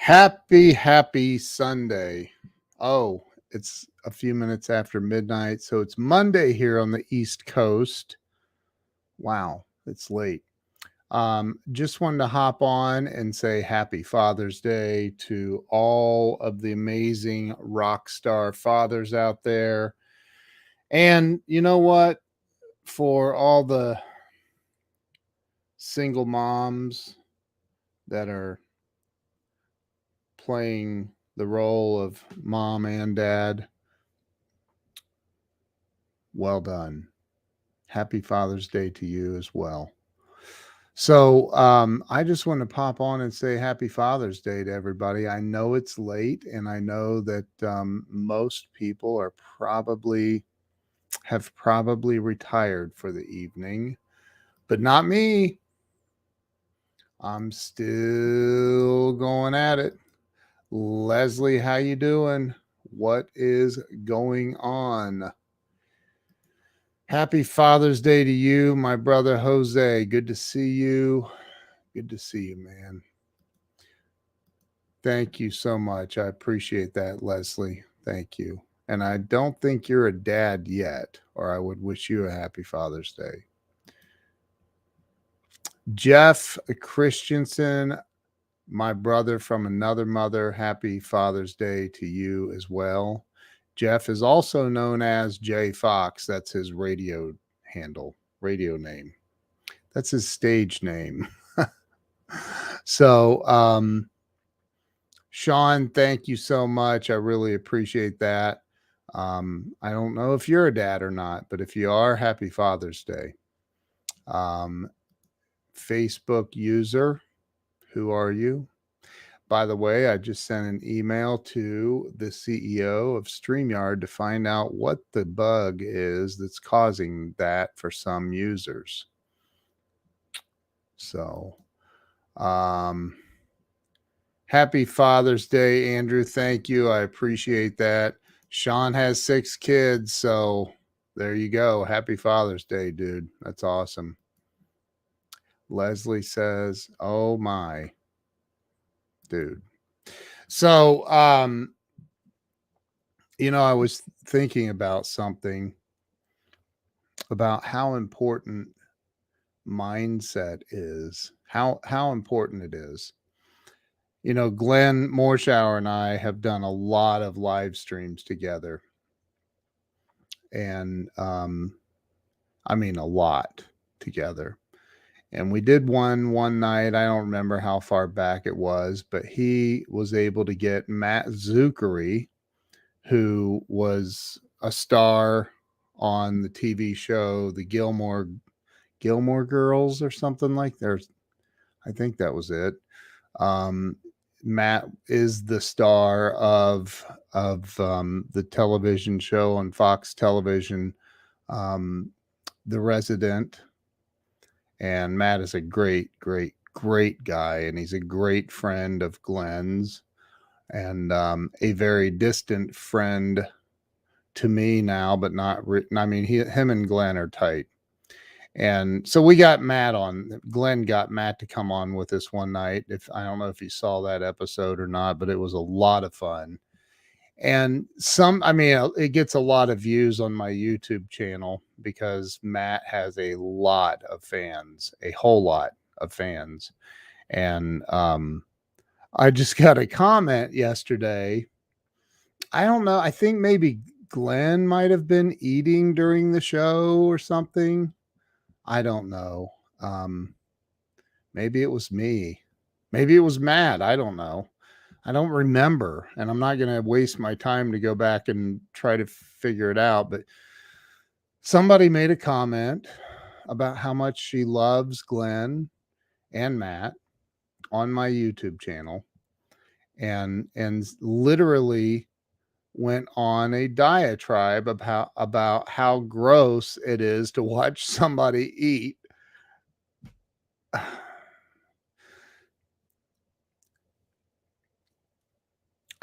Happy Sunday. Oh, it's a few minutes after midnight, so it's Monday here on the East Coast. Wow, it's late. Just wanted to hop on and say happy Father's Day to all of the amazing rock star fathers out there. And you know what? For all the single moms that are playing the role of mom and dad, well done. Happy Father's Day to you as well. So, I just want to pop on and say happy Father's Day to everybody. I know it's late, and I know that most people are probably retired for the evening, but not me. I'm still going at it. Leslie, how you doing? What is going on? Happy Father's Day to you, my brother Jose. Good to see you. Good to see you, man. Thank you so much. I appreciate that, Leslie. Thank you. And I don't think you're a dad yet, or I would wish you a happy Father's Day. Jeff Christensen, my brother from another mother, happy Father's Day to you as well. Jeff is also known as Jay Fox. That's his radio handle, radio name. That's his stage name. So, Sean, thank you so much. I really appreciate that. I don't know if you're a dad or not, but if you are, happy Father's Day. Facebook user, who are you? By the way, I just sent an email to the CEO of StreamYard to find out what the bug is that's causing that for some users. So, happy Father's Day, Andrew. Thank you. I appreciate that. Sean has 6 kids, so there you go. Happy Father's Day, dude. That's awesome. Leslie says, "Oh my, dude." So, I was thinking about something about how important mindset is. How important it is. Glenn Morshower and I have done a lot of live streams together. And I mean a lot together. And we did one night. I don't remember how far back it was, but he was able to get Matt Zuckery, who was a star on the TV show The Gilmore Girls or something like that. I think that was it. Matt is the star of the television show on Fox Television, The Resident. And Matt is a great guy, and he's a great friend of Glenn's, and a very distant friend to me now, but not. I mean, him and Glenn are tight, and so we got Matt on. Glenn got Matt to come on with us one night. If I don't know if you saw that episode or not, but it was a lot of fun. And it gets a lot of views on my YouTube channel because Matt has a lot of fans, a whole lot of fans. And I just got a comment yesterday. I don't know. I think maybe Glenn might have been eating during the show or something. I don't know. Maybe it was me. Maybe it was Matt. I don't know. I don't remember, and I'm not going to waste my time to go back and try to figure it out. But somebody made a comment about how much she loves Glenn and Matt on my YouTube channel, and literally went on a diatribe about how gross it is to watch somebody eat.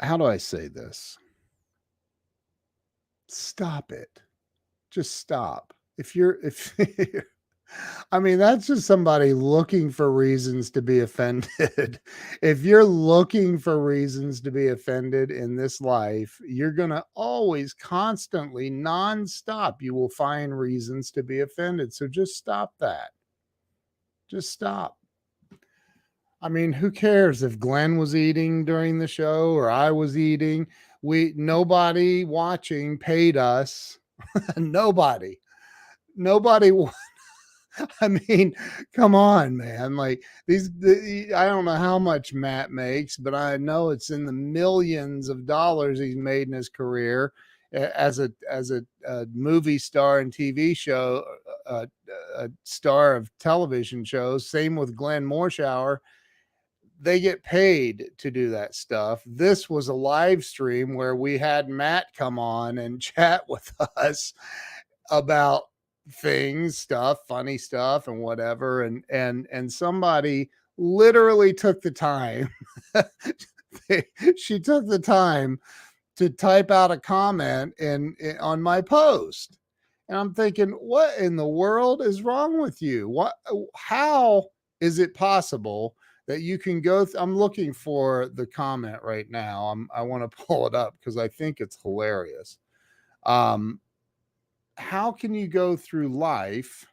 How do I say this? Stop it. Just stop. If I mean, that's just somebody looking for reasons to be offended. If you're looking for reasons to be offended in this life, you're going to always, constantly, nonstop, you will find reasons to be offended. So just stop that. Just stop. I mean, who cares if Glenn was eating during the show or I was eating? Nobody watching paid us. Nobody. Nobody. I mean, come on, man. Like I don't know how much Matt makes, but I know it's in the millions of dollars he's made in his career as a movie star and TV show, a star of television shows. Same with Glenn Morshower. They get paid to do that stuff. This was a live stream where we had Matt come on and chat with us about things, stuff, funny stuff and whatever. And somebody literally took the time. She took the time to type out a comment on my post. And I'm thinking, what in the world is wrong with you? How is it possible that you can go I'm looking for the comment right now. I want to pull it up because I think it's hilarious. How can you go through life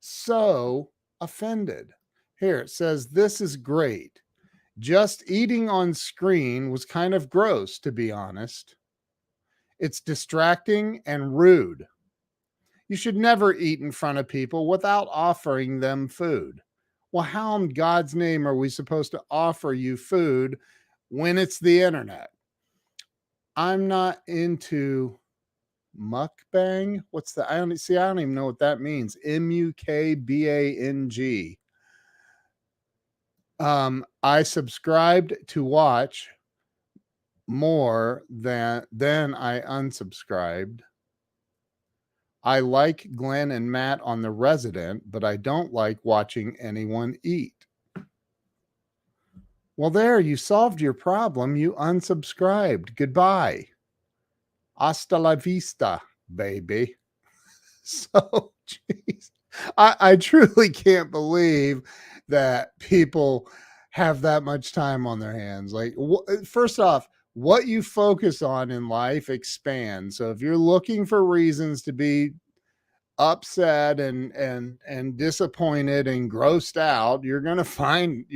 so offended? Here it says, this is great. Just eating on screen was kind of gross, to be honest. It's distracting and rude. You should never eat in front of people without offering them food. Well, how in God's name are we supposed to offer you food when it's the internet? I'm not into mukbang. What's that? I don't even know what that means. Mukbang. I subscribed to watch more than I unsubscribed. I like Glenn and Matt on The Resident, but I don't like watching anyone eat. Well, there, you solved your problem. You unsubscribed. Goodbye. Hasta la vista, baby. So, geez, I truly can't believe that people have that much time on their hands. Like, first off, what you focus on in life expands. So if you're looking for reasons to be upset and disappointed and grossed out, you're gonna find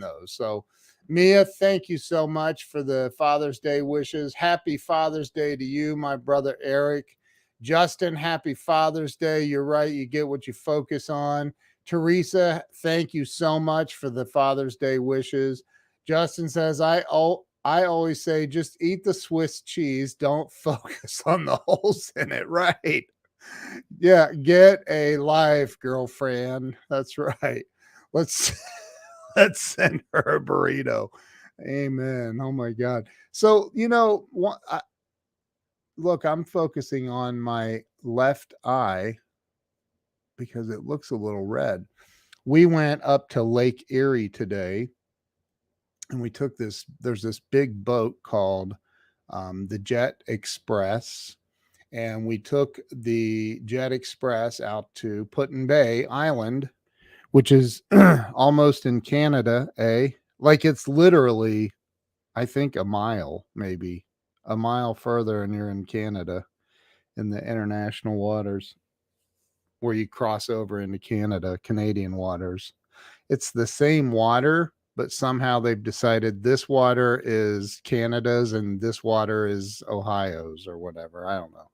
those. So Mia, thank you so much for the Father's Day wishes. Happy Father's Day to you, my brother Eric. Justin, happy Father's Day. You're right, you get what you focus on. Teresa, thank you so much for the Father's Day wishes. Justin says, I always say just eat the Swiss cheese, don't focus on the holes in it. Right. Yeah, get a life, girlfriend. That's right. Let's let's send her a burrito. Amen. Oh my God. So look, I'm focusing on my left eye because it looks a little red. We went up to Lake Erie today, and we took this. There's this big boat called the Jet Express, and we took the Jet Express out to Put-in-Bay Island, which is almost in Canada, eh? Like it's literally, I think, a mile, maybe a mile further, and you're in Canada in the international waters where you cross over into Canada, Canadian waters. It's the same water, but somehow they've decided this water is Canada's and this water is Ohio's or whatever. I don't know.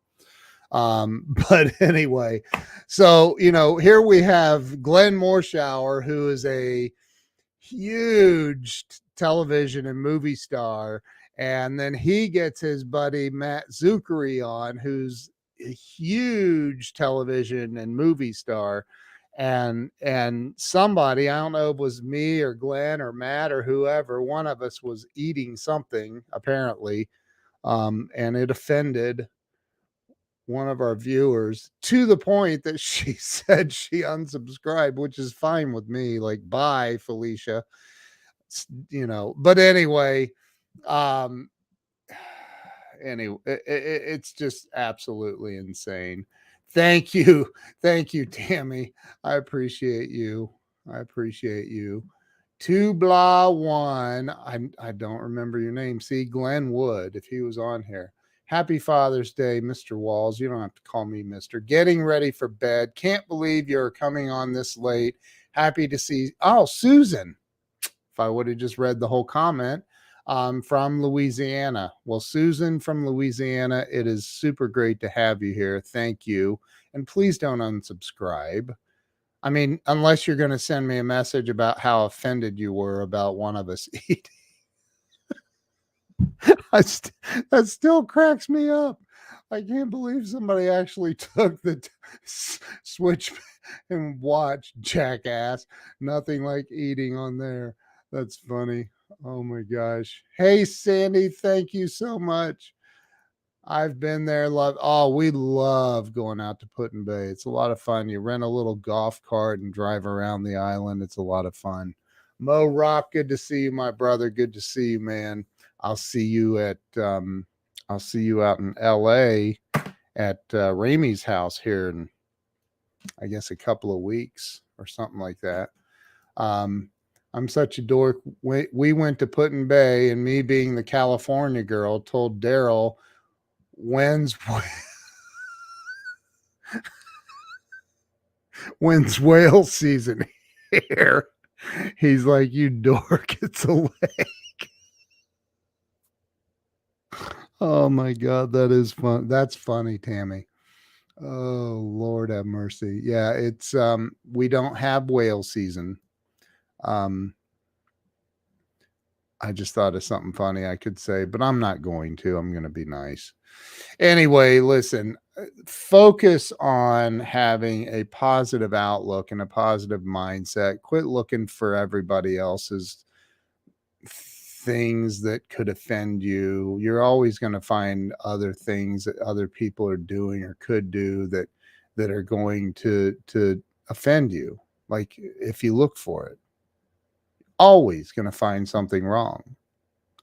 But anyway, so here we have Glenn Morshower, who is a huge television and movie star, and then he gets his buddy Matt Zuckery on, who's a huge television and movie star. And somebody, I don't know if it was me or Glenn or Matt or whoever, one of us was eating something apparently, and it offended one of our viewers to the point that she said she unsubscribed, which is fine with me. Like, bye, Felicia. But anyway, um, anyway, it's just absolutely insane. Thank you. Thank you, Tammy. I appreciate you. I appreciate you. Two blah one. I don't remember your name. See, Glenn Wood, if he was on here. Happy Father's Day, Mr. Walls. You don't have to call me Mr. Getting ready for bed. Can't believe you're coming on this late. Happy to see. Oh, Susan. If I would have just read the whole comment, from Louisiana. Well, Susan from Louisiana, it is super great to have you here. Thank you. And please don't unsubscribe. I mean, unless you're going to send me a message about how offended you were about one of us eating. That still cracks me up. I can't believe somebody actually took the switch and watched Jackass. Nothing like eating on there. That's funny. Oh my gosh. Hey, Sandy, thank you so much. I've been there. We love going out to Put-in-Bay. It's a lot of fun. You rent a little golf cart and drive around the island. It's a lot of fun. Mo Rock, good to see you, my brother. Good to see you, man. I'll see you out in LA at Ramey's house here in, I guess, a couple of weeks or something like that. I'm such a dork. We went to Put-in-Bay, and me being the California girl told Daryl, when's whale season here? He's like, you dork, it's a lake. Oh my God, that is fun. That's funny, Tammy. Oh, Lord have mercy. Yeah, it's we don't have whale season. I just thought of something funny I could say, but I'm not going to. I'm going to be nice. Anyway, listen, focus on having a positive outlook and a positive mindset. Quit looking for everybody else's things that could offend you. You're always going to find other things that other people are doing or could do that are going to offend you. Like, if you look for it, always going to find something wrong.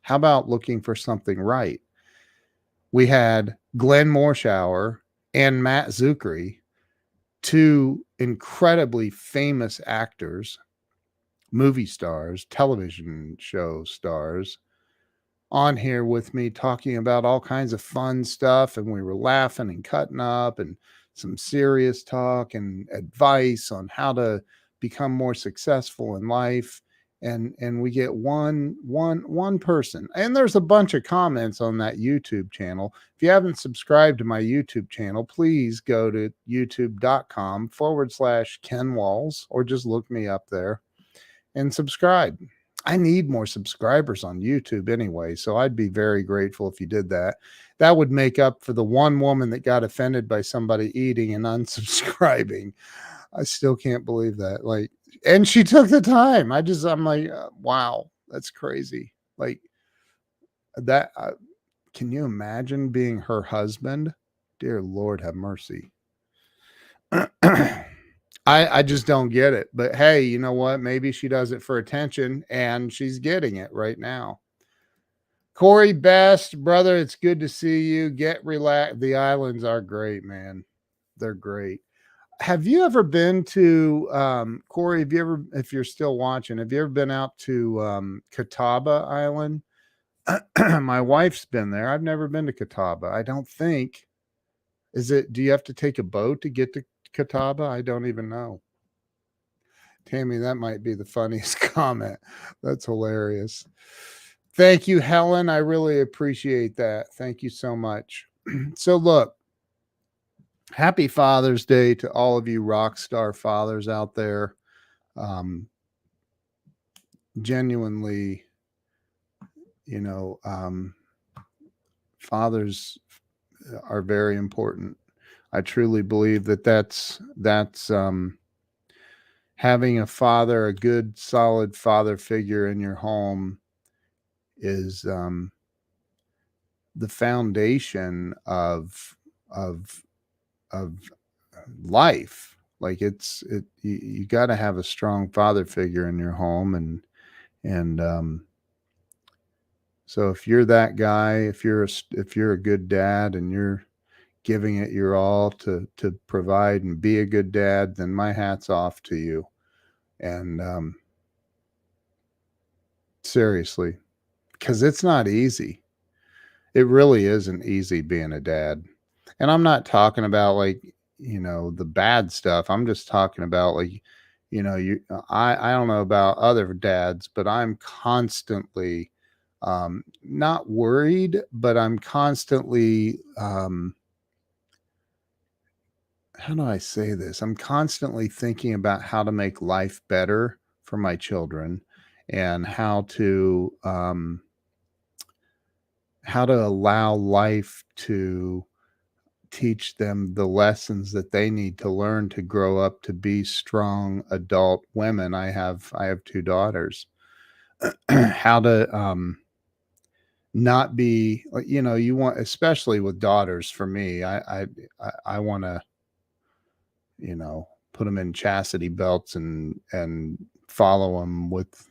How about looking for something right? We had Glenn Morshower and Matt Zuckery, two incredibly famous actors, movie stars, television show stars, on here with me talking about all kinds of fun stuff. And we were laughing and cutting up and some serious talk and advice on how to become more successful in life. And we get one person, and there's a bunch of comments on that YouTube channel. If you haven't subscribed to my YouTube channel, please go to youtube.com/Ken Walls, or just look me up there and subscribe. I need more subscribers on YouTube anyway, so I'd be very grateful if you did that. That would make up for the one woman that got offended by somebody eating and unsubscribing. I still can't believe that. Like, and she took the time. I'm like, wow, that's crazy. Like that. Can you imagine being her husband? Dear Lord, have mercy. I just don't get it. But hey, you know what? Maybe she does it for attention, and she's getting it right now. Corey Best, brother, it's good to see you. Get relaxed. The islands are great, man. They're great. Have you ever been to Corey? Have you ever, if you're still watching, have you ever been out to Catawba Island? My wife's been there. I've never been to Catawba. I don't think. Do you have to take a boat to get to Catawba? I don't even know. Tammy, that might be the funniest comment. That's hilarious. Thank you, Helen. I really appreciate that. Thank you so much. So look, happy Father's Day to all of you rock star fathers out there. Genuinely, fathers are very important. I truly believe that's having a father, a good, solid father figure in your home is the foundation of life. Like you got to have a strong father figure in your home, and so if you're that guy, if you're a good dad and you're giving it your all to provide and be a good dad, then my hat's off to you. And seriously, because it's not easy. It really isn't easy being a dad. And I'm not talking about like, the bad stuff. I'm just talking about like, I don't know about other dads, but I'm constantly not worried, but I'm constantly how do I say this? I'm constantly thinking about how to make life better for my children and how to allow life to teach them the lessons that they need to learn to grow up to be strong adult women. I have two daughters. How to not be, you want, especially with daughters, for me, I want to, put them in chastity belts and follow them with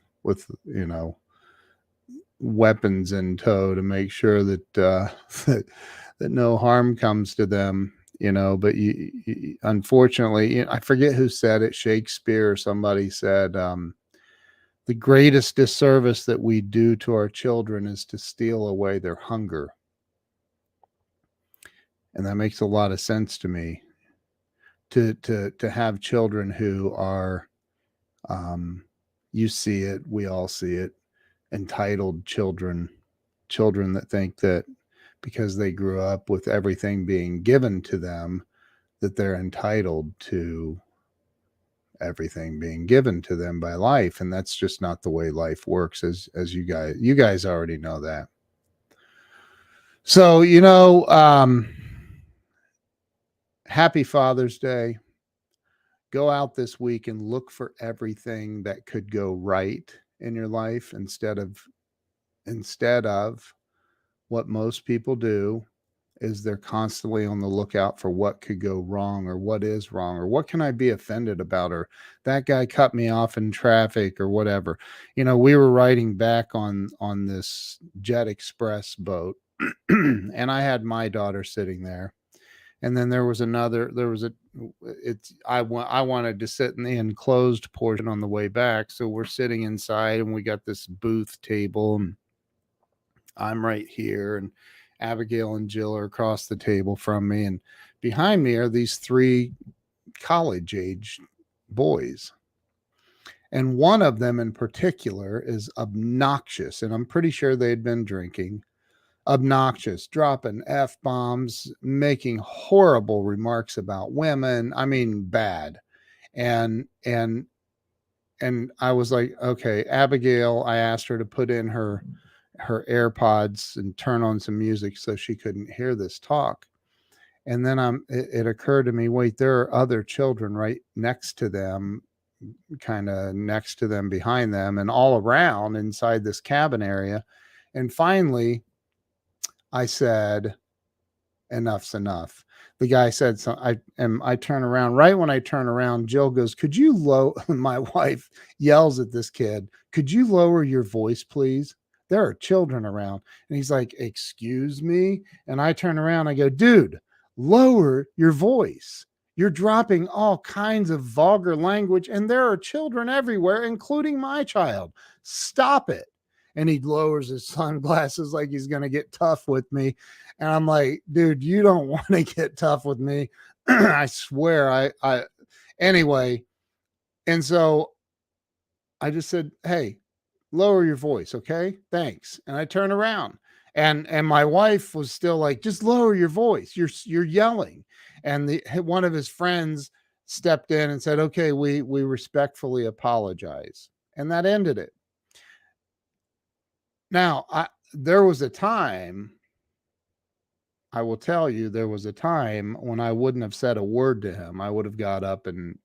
weapons in tow to make sure that that no harm comes to them. But unfortunately, I forget who said it, Shakespeare or somebody said, the greatest disservice that we do to our children is to steal away their hunger. And that makes a lot of sense to me. To have children who are, you see it, we all see it, entitled children that think that because they grew up with everything being given to them, that they're entitled to everything being given to them by life. And that's just not the way life works, as you guys already know that. So, happy Father's Day. Go out this week and look for everything that could go right in your life instead of what most people do is they're constantly on the lookout for what could go wrong or what is wrong or what can I be offended about or that guy cut me off in traffic or whatever. We were riding back on this Jet Express boat and I had my daughter sitting there. And then there was I wanted to sit in the enclosed portion on the way back. So we're sitting inside and we got this booth table and I'm right here and Abigail and Jill are across the table from me. And behind me are these three college age boys. And one of them in particular is obnoxious. And I'm pretty sure they'd been drinking. Obnoxious, dropping F bombs, making horrible remarks about women. I mean, bad. And I was like, okay, Abigail, I asked her to put in her AirPods and turn on some music so she couldn't hear this talk. And then it occurred to me, wait, there are other children right next to them, kind of next to them, behind them, and all around inside this cabin area. And finally, I said, enough's enough. The guy said, so I turn around. Right when I turn around, Jill goes, could you my wife yells at this kid, could you lower your voice, please? There are children around. And he's like, excuse me. And I turn around, I go, dude, lower your voice. You're dropping all kinds of vulgar language, and there are children everywhere, including my child. Stop it. And he lowers his sunglasses like he's going to get tough with me. And I'm like, dude, you don't want to get tough with me. I swear. Anyway. And so I just said, hey, lower your voice. Okay. Thanks. And I turn around and my wife was still like, just lower your voice. You're yelling. And one of his friends stepped in and said, okay, we respectfully apologize. And that ended it. Now, there was a time, I will tell you, there was a time when I wouldn't have said a word to him. I would have got up and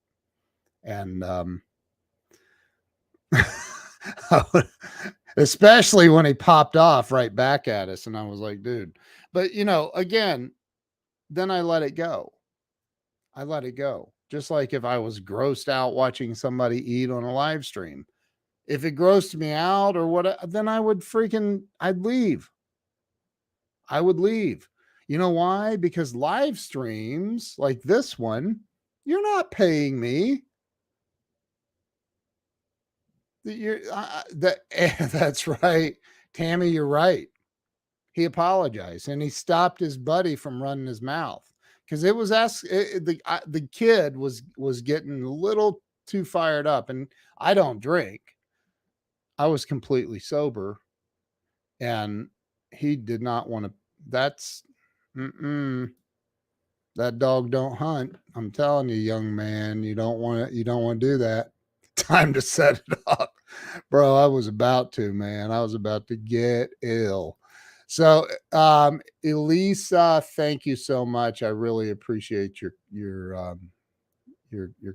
especially when he popped off right back at us. And I was like, dude, but again, then I let it go. I let it go. Just like if I was grossed out watching somebody eat on a live stream, if it grossed me out or what, then I'd leave. I would leave. You know why? Because live streams like this one, you're not paying me. That's right. Tammy, you're right. He apologized and he stopped his buddy from running his mouth because it was the kid was getting a little too fired up, and I don't drink. I was completely sober, and he did not want to. That's mm-mm, that dog don't hunt. I'm telling you, young man, you don't want to. You don't want to do that. Time to set it up, bro. I was about to, man. I was about to get ill. So, Elisa, thank you so much. I really appreciate your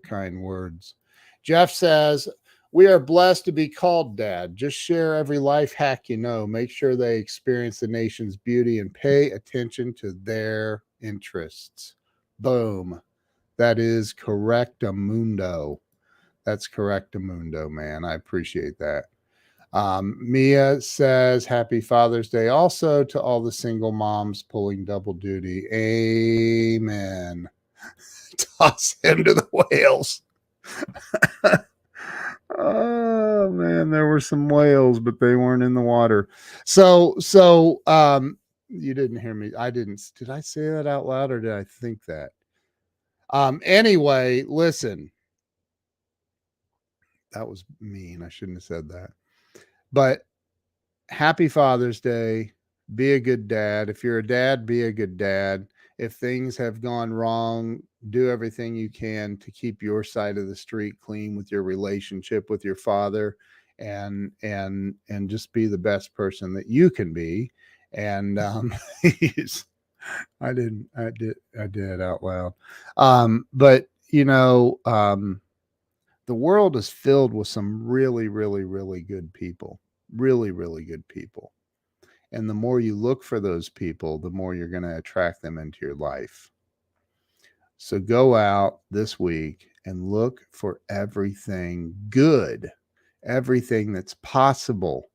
kind words. Jeff says, we are blessed to be called dad. Just share every life hack you know. Make sure they experience the nation's beauty and pay attention to their interests. Boom. That is correctamundo. That's correctamundo, man. I appreciate that. Mia says, Happy Father's Day also to all the single moms pulling double duty. Amen. Toss him to the whales. Oh man, there were some whales, but they weren't in the water. So you didn't hear me. I didn't. Did I say that out loud or did I think that? Anyway, listen. That was mean. I shouldn't have said that. But happy Father's Day. Be a good dad. If you're a dad, be a good dad. If things have gone wrong, do everything you can to keep your side of the street clean with your relationship with your father, and just be the best person that you can be. And I did it out loud. But the world is filled with some really, really, really good people. Really, really good people. And the more you look for those people, the more you're going to attract them into your life. So go out this week and look for everything good, everything that's possible,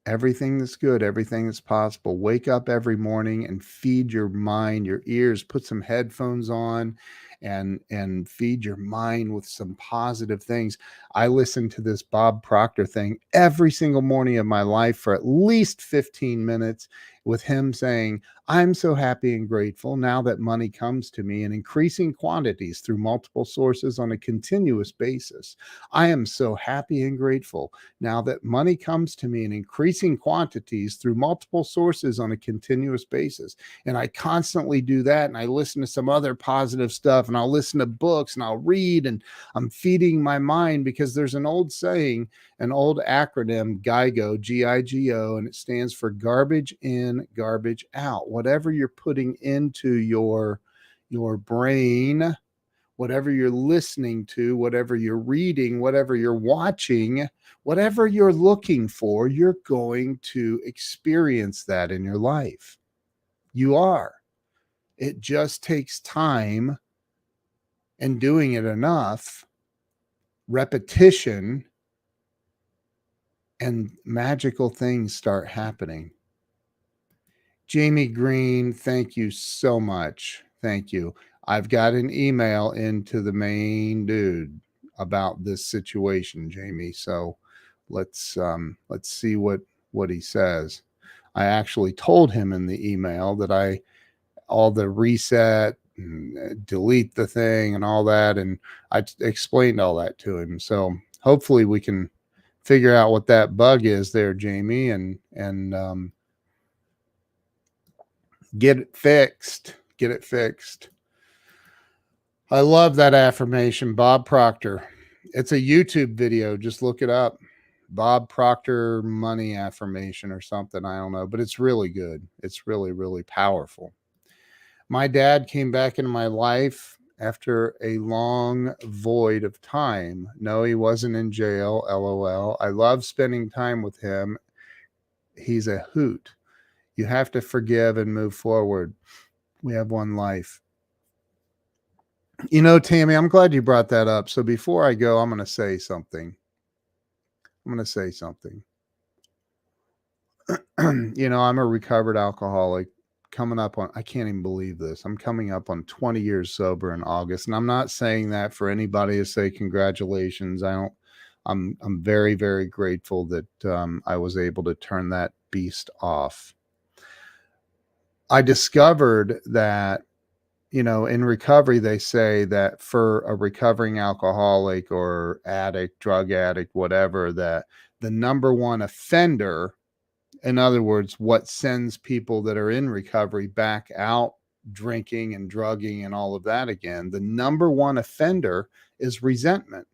everything that's good, everything that's possible. Wake up every morning and feed your mind, your ears, put some headphones on and feed your mind with some positive things. I listen to this Bob Proctor thing every single morning of my life for at least 15 minutes with him saying, I'm so happy and grateful now that money comes to me in increasing quantities through multiple sources on a continuous basis. I am so happy and grateful now that money comes to me in increasing quantities through multiple sources on a continuous basis. And I constantly do that. And I listen to some other positive stuff, and I'll listen to books, and I'll read, and I'm feeding my mind, because there's an old saying, an old acronym, GIGO, GIGO, and it stands for garbage in, garbage out. Whatever you're putting into your brain, whatever you're listening to, whatever you're reading, whatever you're watching, whatever you're looking for, you're going to experience that in your life. You are. It just takes time and doing it enough, repetition, and magical things start happening. Jamie Green, thank you so much. Thank you. I've got an email into the main dude about this situation, Jamie. So let's see what he says. I actually told him in the email that all the reset and delete the thing and all that, and I explained all that to him. So hopefully we can figure out what that bug is there, Jamie, and get it fixed. Get it fixed. I love that affirmation, Bob Proctor. It's a YouTube video. Just look it up. Bob Proctor money affirmation or something. I don't know, but it's really good. It's really, really powerful. My dad came back into my life after a long void of time. No, he wasn't in jail. LOL. I love spending time with him. He's a hoot. You have to forgive and move forward. We have one life. You know, Tammy, I'm glad you brought that up. So before I go, I'm going to say something. You know, I'm a recovered alcoholic. coming up on, I can't even believe this. I'm coming up on 20 years sober in August. And I'm not saying that for anybody to say congratulations. I'm very, very grateful that I was able to turn that beast off. I discovered that, in recovery, they say that for a recovering alcoholic or addict, drug addict, whatever, that the number one offender, in other words, what sends people that are in recovery back out drinking and drugging and all of that again, the number one offender is resentment.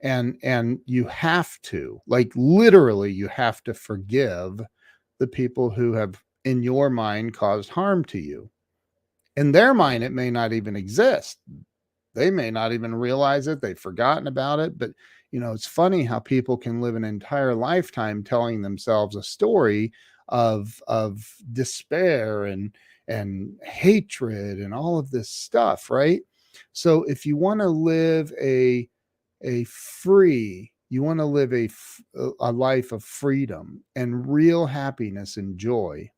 And you have to, like, literally, you have to forgive the people who have, in your mind, caused harm to you. In their mind, it may not even exist. They may not even realize it. They've forgotten about it. But, it's funny how people can live an entire lifetime telling themselves a story of despair and hatred and all of this stuff, right? So if you want to live you want to live a life of freedom and real happiness and joy,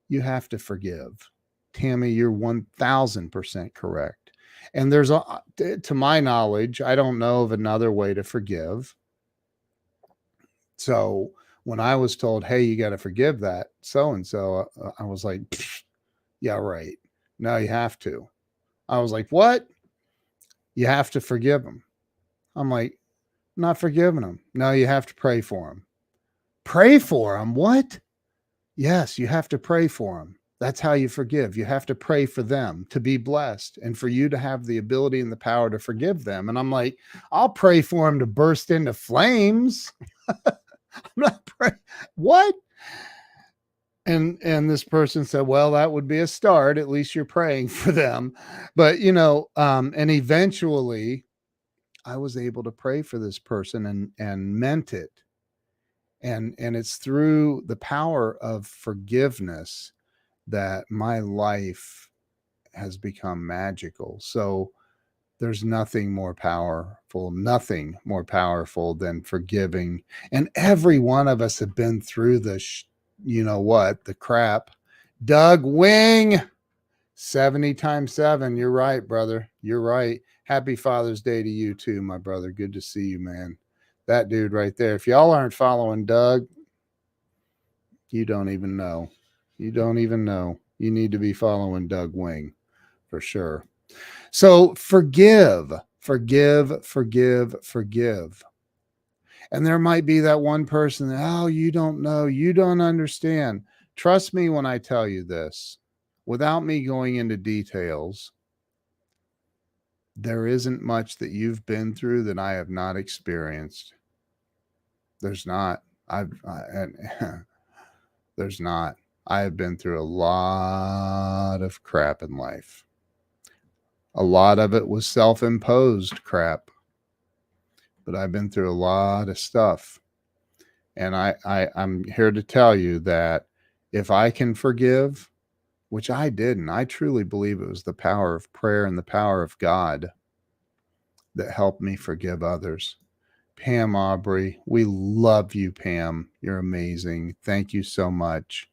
you have to forgive. Tammy, you're 1000% correct. And to my knowledge, I don't know of another way to forgive. So when I was told, hey, you got to forgive that so and so, I was like, yeah, right. No, you have to. I was like, what? You have to forgive them. I'm like, not forgiving them. No, you have to pray for them. Pray for them? What? Yes, you have to pray for them. That's how you forgive. You have to pray for them to be blessed and for you to have the ability and the power to forgive them. And I'm like, I'll pray for them to burst into flames. I'm not praying. What? And this person said, well, that would be a start. At least you're praying for them. But, and eventually I was able to pray for this person and meant it. And it's through the power of forgiveness that my life has become magical. So there's nothing more powerful than forgiving. And every one of us have been through the crap. Doug Wing, 70 times 7. You're right, brother. You're right. Happy Father's Day to you too, my brother. Good to see you, man. That dude right there. If y'all aren't following Doug, you don't even know. You don't even know. You need to be following Doug Wing for sure. So forgive. And there might be that one person that, oh, you don't know. You don't understand. Trust me when I tell you this, without me going into details, there isn't much that you've been through that I have not experienced. There's not. There's not. I have been through a lot of crap in life. A lot of it was self-imposed crap, but I've been through a lot of stuff. And I'm here to tell you that if I can forgive, which I didn't, I truly believe it was the power of prayer and the power of God that helped me forgive others. Pam Aubrey, we love you, Pam. You're amazing. Thank you so much.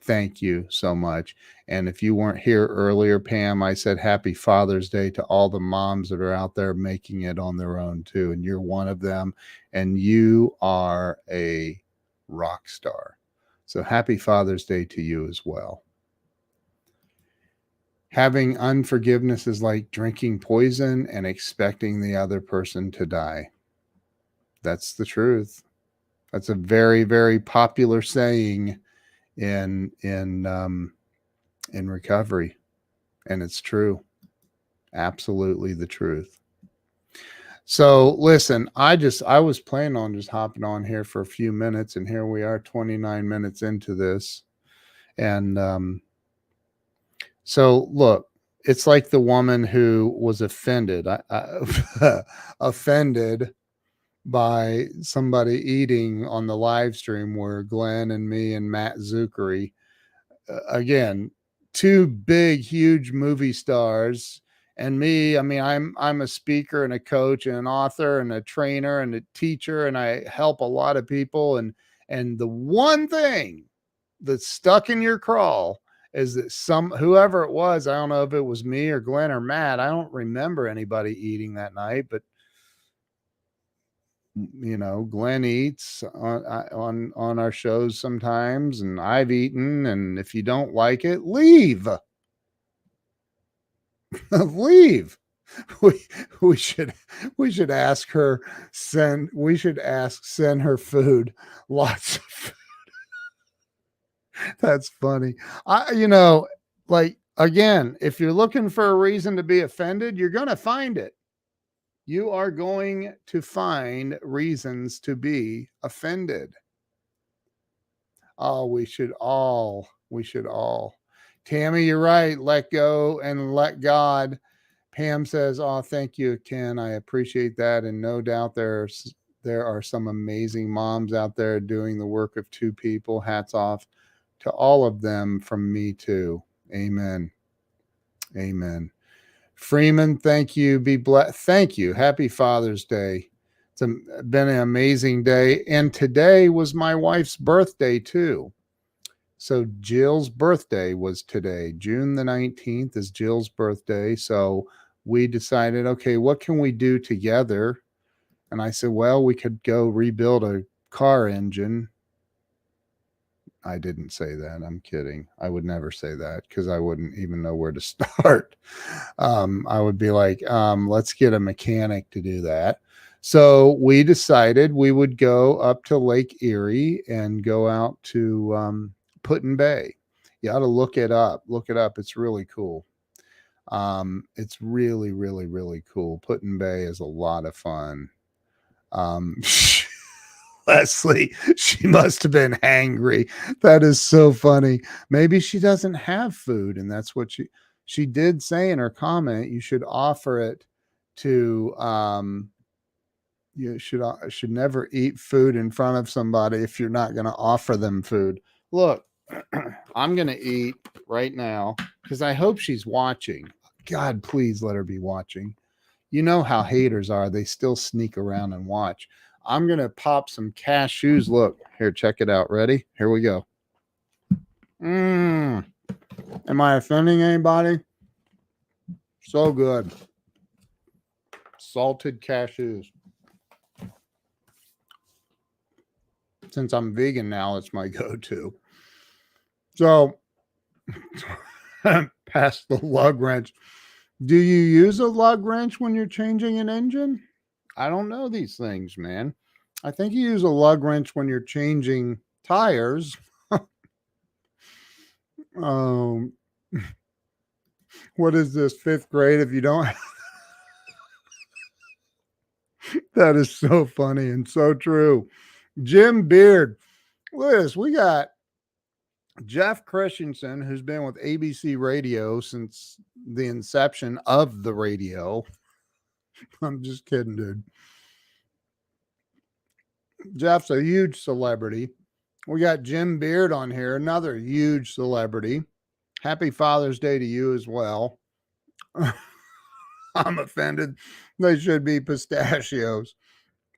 Thank you so much. And if you weren't here earlier, Pam, I said happy Father's Day to all the moms that are out there making it on their own too. And you're one of them. And you are a rock star. So happy Father's Day to you as well. Having unforgiveness is like drinking poison and expecting the other person to die. That's the truth. That's a very, very popular saying in recovery, and it's true. Absolutely the truth. So listen, I was planning on just hopping on here for a few minutes, and here we are 29 minutes into this. And so look, it's like the woman who was offended offended by somebody eating on the live stream where Glenn and me and Matt Zuckery, again, two big, huge movie stars, and me. I mean, I'm a speaker and a coach and an author and a trainer and a teacher, and I help a lot of people. And the one thing that's stuck in your crawl is that whoever it was, I don't know if it was me or Glenn or Matt. I don't remember anybody eating that night, but Glenn eats on our shows sometimes, and I've eaten. And if you don't like it, leave. Leave. We should ask her send her food, lots of food. That's funny. Like, again, if you're looking for a reason to be offended, you're going to find it. You are going to find reasons to be offended. Oh, we should all. Tammy, you're right. Let go and let God. Pam says, "Oh, thank you, Ken. I appreciate that, and no doubt there are some amazing moms out there doing the work of two people. Hats off to all of them from me too. Amen. Amen." Freeman, thank you. Be blessed. Thank you. Happy Father's Day. It's been an amazing day, and today was my wife's birthday too. So Jill's birthday was today. June the 19th is Jill's birthday. So we decided, okay, what can we do together? And I said, well, we could go rebuild a car engine. I didn't say that. I'm kidding. I would never say that because I wouldn't even know where to start. I would be like, let's get a mechanic to do that. So we decided we would go up to Lake Erie and go out to Put-in Bay. You ought to look it up. Look it up. It's really cool. It's really, really, really cool. Put-in Bay is a lot of fun. Leslie, she must have been hangry. That is so funny. Maybe she doesn't have food, and that's what she did say in her comment. You should offer it to you should never eat food in front of somebody if you're not going to offer them food. Look, I'm going to eat right now because I hope she's watching. God, please let her be watching. You know how haters are. They still sneak around and watch. I'm going to pop some cashews. Look, here, check it out. Ready? Here we go. Am I offending anybody? So good. Salted cashews. Since I'm vegan now, it's my go-to. So, past the lug wrench. Do you use a lug wrench when you're changing an engine? I don't know these things, man. I think you use a lug wrench when you're changing tires. What is this, 5th grade if you don't? That is so funny and so true. Jim Beard. Look at this. We got Jeff Christensen, who's been with ABC Radio since the inception of the radio. I'm just kidding, dude. Jeff's a huge celebrity. We got Jim Beard on here, another huge celebrity. Happy Father's Day to you as well. I'm offended. They should be pistachios.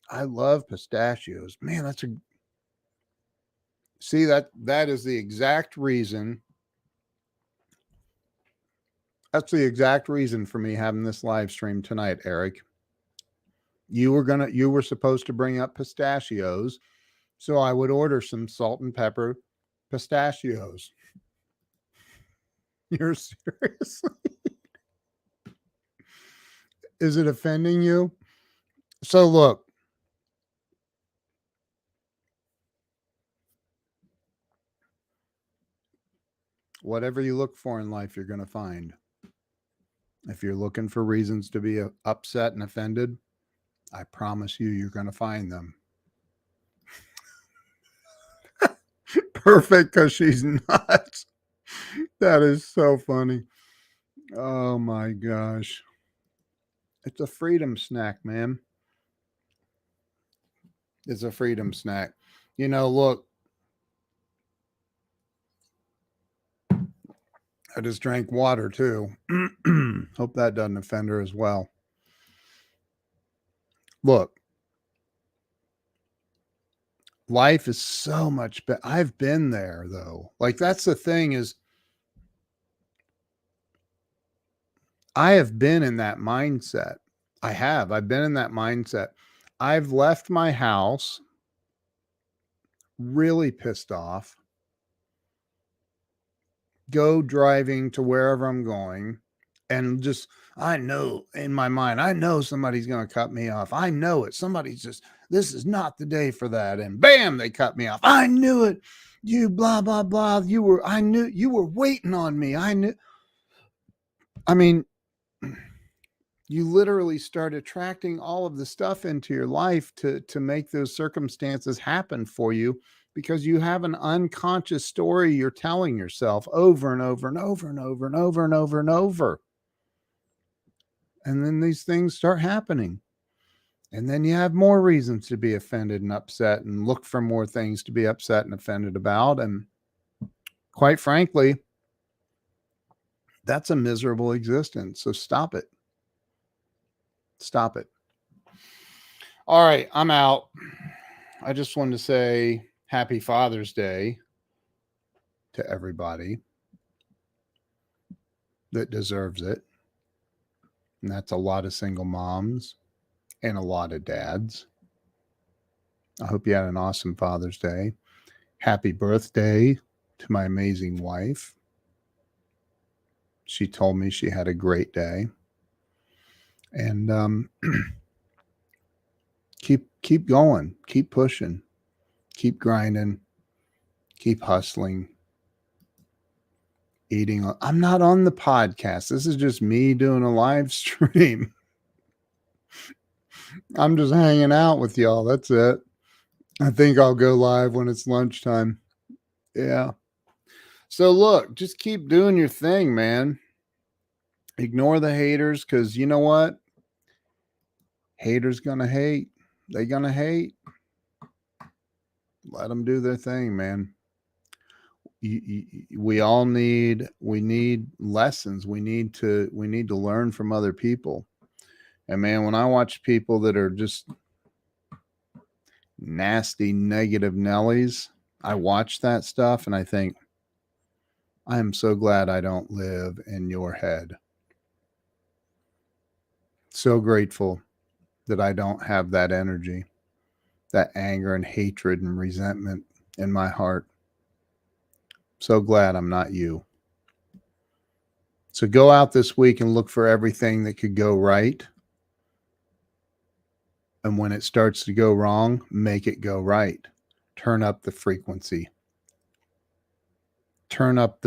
I love pistachios. Man, that is the exact reason. That's the exact reason for me having this live stream tonight, Eric. You were supposed to bring up pistachios, so I would order some salt and pepper pistachios. You're serious? Is it offending you? So look, whatever you look for in life, you're going to find. If you're looking for reasons to be upset and offended, I promise you're going to find them. Perfect, because she's nuts. That is so funny. Oh my gosh. It's a freedom snack, man. It's a freedom snack. Look, I just drank water too. Hope that doesn't offend her as well. Look, life is so much better. I've been there though. Like, that's the thing is, I have been in that mindset. I've been in that mindset. I've left my house really pissed off, go driving to wherever I'm going, and just, I know in my mind, I know somebody's going to cut me off. I know it. Somebody's just, this is not the day for that. And bam, they cut me off. I knew it. You blah, blah, blah. I knew you were waiting on me. I mean, you literally start attracting all of the stuff into your life to make those circumstances happen for you, because you have an unconscious story you're telling yourself over and over and over and over and over and over and over. And then these things start happening. And then you have more reasons to be offended and upset and look for more things to be upset and offended about. And quite frankly, that's a miserable existence. So stop it. Stop it. All right, I'm out. I just wanted to say happy Father's Day to everybody that deserves it. And that's a lot of single moms and a lot of dads. I hope you had an awesome Father's Day. Happy birthday to my amazing wife. She told me she had a great day. And keep going, keep pushing, keep grinding, keep hustling, eating. I'm not on the podcast. This is just me doing a live stream. I'm just hanging out with y'all. That's it. I think I'll go live when it's lunchtime. Yeah. So look, just keep doing your thing, man. Ignore the haters, because you know what? Haters gonna hate. They gonna hate. Let them do their thing, man. We need lessons. We need to learn from other people. And man, when I watch people that are just nasty, negative Nellies, I watch that stuff and I think, I am so glad I don't live in your head. So grateful that I don't have that energy, that anger and hatred and resentment in my heart. So glad I'm not you. So go out this week and look for everything that could go right. And when it starts to go wrong, make it go right. Turn up the frequency. Turn up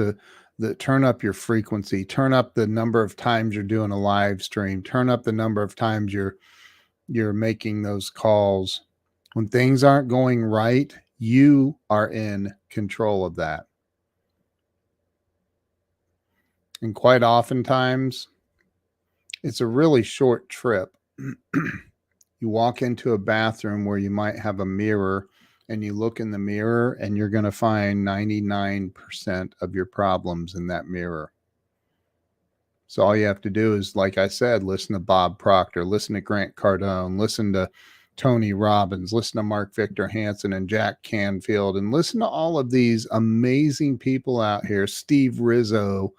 turn up your frequency. Turn up the number of times you're doing a live stream. Turn up the number of times you're making those calls. When things aren't going right, you are in control of that. And quite oftentimes, it's a really short trip. You walk into a bathroom where you might have a mirror, and you look in the mirror and you're going to find 99% of your problems in that mirror. So all you have to do is, like I said, listen to Bob Proctor, listen to Grant Cardone, listen to Tony Robbins, listen to Mark Victor Hansen and Jack Canfield, and listen to all of these amazing people out here, Steve Rizzo,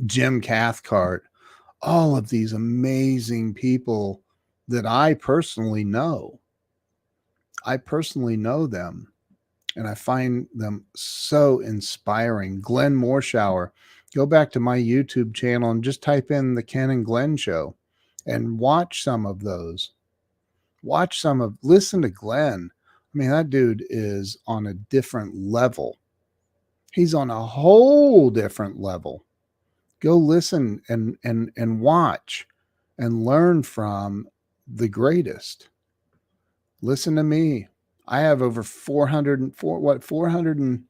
Jim Cathcart, all of these amazing people that I personally know. I personally know them, and I find them so inspiring. Glenn Morshower, go back to my YouTube channel and just type in the Ken and Glenn show and watch some of those. Listen to Glenn. I mean, that dude is on a different level. He's on a whole different level. Go listen and watch and learn from the greatest. Listen to me. I have over 400 and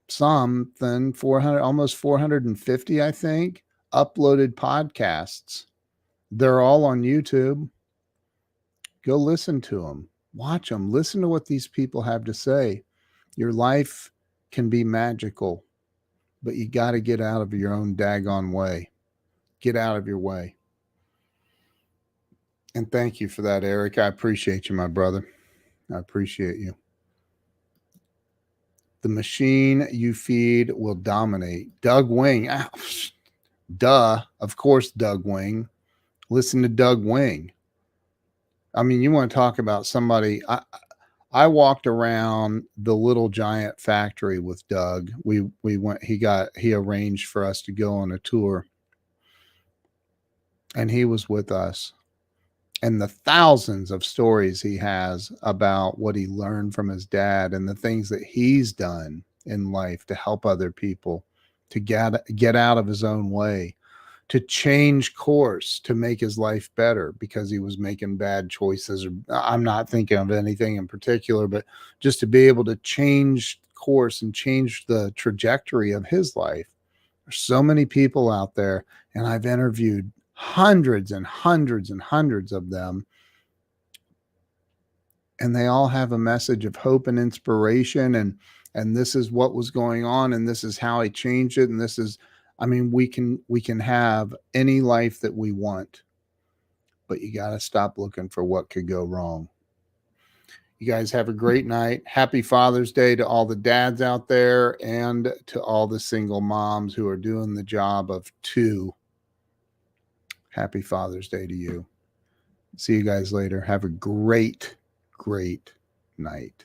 something, 400, almost 450, I think, uploaded podcasts. They're all on YouTube. Go listen to them, watch them, listen to what these people have to say. Your life can be magical, but you got to get out of your own daggone way. Get out of your way. And thank you for that, Eric. I appreciate you, my brother. I appreciate you. The machine you feed will dominate. Doug Wing. Ah, duh. Of course, Doug Wing. Listen to Doug Wing. I mean, you want to talk about somebody. I walked around the Little Giant factory with Doug. We went. He arranged for us to go on a tour, and he was with us. And the thousands of stories he has about what he learned from his dad and the things that he's done in life to help other people, to get out of his own way, to change course, to make his life better because he was making bad choices. Or I'm not thinking of anything in particular, but just to be able to change course and change the trajectory of his life. There's so many people out there, and I've interviewed hundreds and hundreds and hundreds of them, and they all have a message of hope and inspiration, and this is what was going on, and this is how I changed it, and this is, I mean, we can have any life that we want, but you got to stop looking for what could go wrong. You guys have a great night. Happy Father's Day to all the dads out there and to all the single moms who are doing the job of two. Happy Father's Day to you. See you guys later. Have a great, great night.